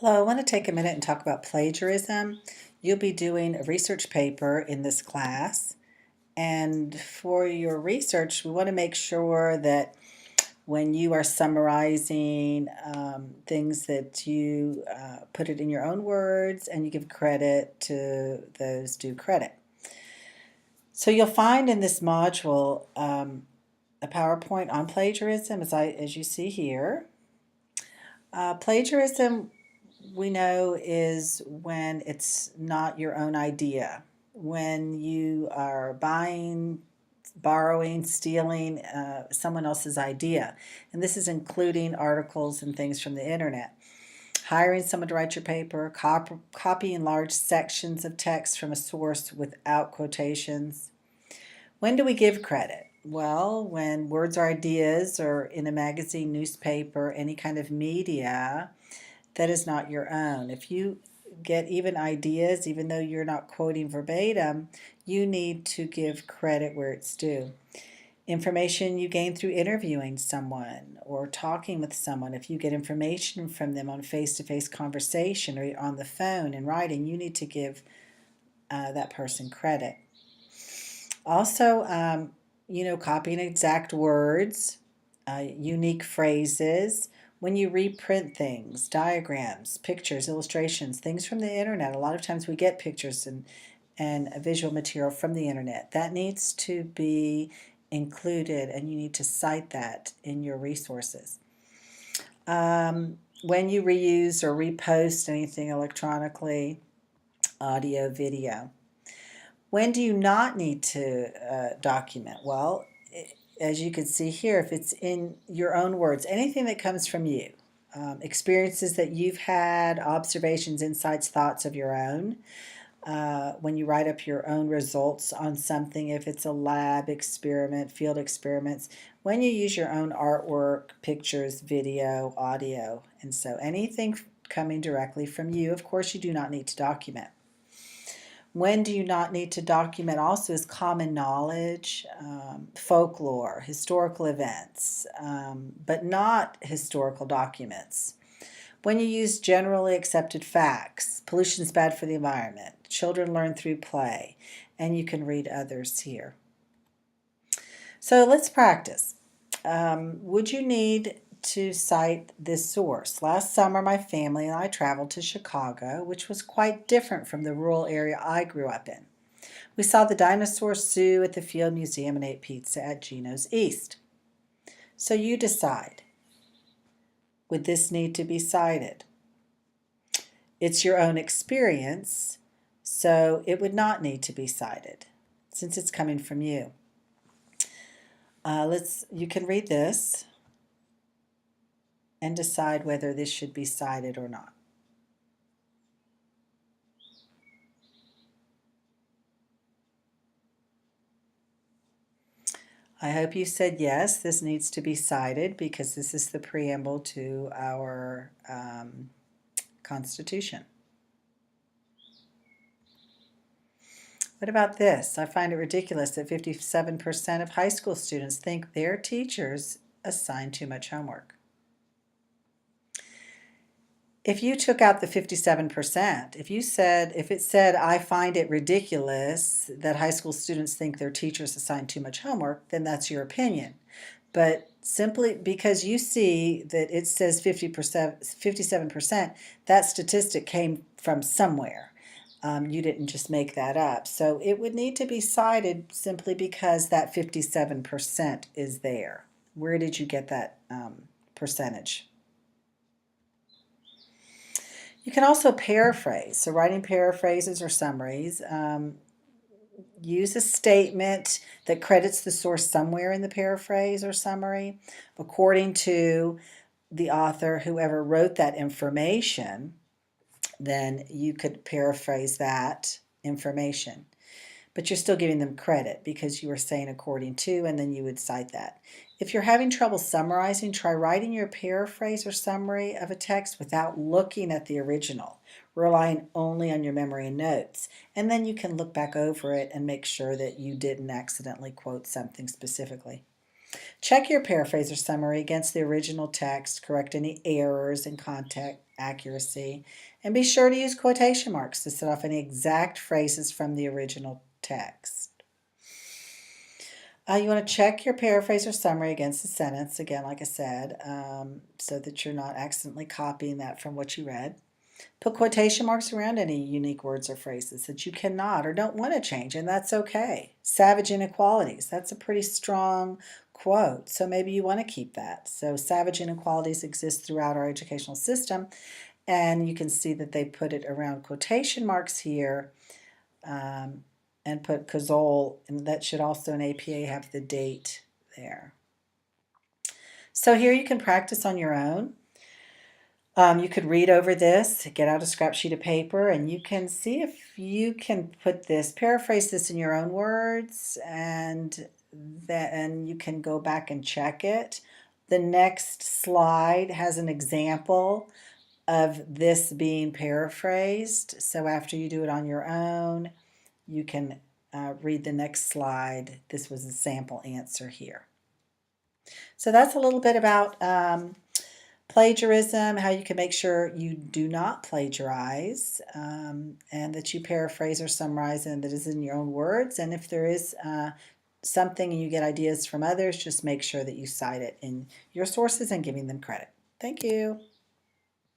Hello, I want to take a minute and talk about plagiarism. You'll be doing a research paper in this class, and for your research, we want to make sure that when you are summarizing things that you put it in your own words and you give credit to those due credit. So you'll find in this module a PowerPoint on plagiarism, as you see here. Plagiarism, we know, is when it's not your own idea, when you are buying, borrowing, stealing someone else's idea. And this is including articles and things from the internet. Hiring someone to write your paper, copying large sections of text from a source without quotations. When do we give credit? Well, when words or ideas or in a magazine, newspaper, any kind of media that is not your own. If you get even ideas, even though you're not quoting verbatim, you need to give credit where it's due. Information you gain through interviewing someone or talking with someone, if you get information from them on face-to-face conversation or on the phone and writing, you need to give that person credit. Also, copying exact words, unique phrases. When you reprint things, diagrams, pictures, illustrations, things from the internet, a lot of times we get pictures and visual material from the internet. That needs to be included, and you need to cite that in your resources. When you reuse or repost anything electronically, audio, video. When do you not need to document? Well, as you can see here, if it's in your own words, anything that comes from you, experiences that you've had, observations, insights, thoughts of your own, when you write up your own results on something, if it's a lab experiment, field experiments, when you use your own artwork, pictures, video, audio, and so anything coming directly from you, of course, you do not need to document. When do you not need to document also is common knowledge, folklore, historical events, but not historical documents. When you use generally accepted facts, pollution is bad for the environment, children learn through play, and you can read others here. So let's practice. Would you need to cite this source? Last summer, my family and I traveled to Chicago, which was quite different from the rural area I grew up in. We saw the dinosaur zoo at the Field Museum and ate pizza at Gino's East. So you decide. Would this need to be cited? It's your own experience, so it would not need to be cited since it's coming from you. You can read this and decide whether this should be cited or not. I hope you said yes, this needs to be cited because this is the preamble to our Constitution. What about this? I find it ridiculous that 57% of high school students think their teachers assign too much homework. If you took out the 57%, if it said, I find it ridiculous that high school students think their teachers assign too much homework, then that's your opinion. But simply because you see that it says 57%, that statistic came from somewhere. You didn't just make that up. So it would need to be cited simply because that 57% is there. Where did you get that percentage? You can also paraphrase. So writing paraphrases or summaries, use a statement that credits the source somewhere in the paraphrase or summary according to the author, whoever wrote that information. Then you could paraphrase that information. But you're still giving them credit because you were saying according to, and then you would cite that. If you're having trouble summarizing, try writing your paraphrase or summary of a text without looking at the original, relying only on your memory and notes. And then you can look back over it and make sure that you didn't accidentally quote something specifically. Check your paraphrase or summary against the original text, correct any errors in content accuracy, and be sure to use quotation marks to set off any exact phrases from the original text. You want to check your paraphrase or summary against the sentence, again, like I said, so that you're not accidentally copying that from what you read. Put quotation marks around any unique words or phrases that you cannot or don't want to change, and that's okay. Savage inequalities, that's a pretty strong quote, so maybe you want to keep that. So savage inequalities exist throughout our educational system, and you can see that they put it around quotation marks here, and put Cazole, and that should also in APA have the date there. So here you can practice on your own. You could read over this, get out a scrap sheet of paper, and you can see if you can put this, paraphrase this in your own words, and then you can go back and check it. The next slide has an example of this being paraphrased. So after you do it on your own, you can read the next slide. This was a sample answer here. So that's a little bit about plagiarism, how you can make sure you do not plagiarize, and that you paraphrase or summarize and that is in your own words. And if there is something and you get ideas from others, just make sure that you cite it in your sources and giving them credit. Thank you.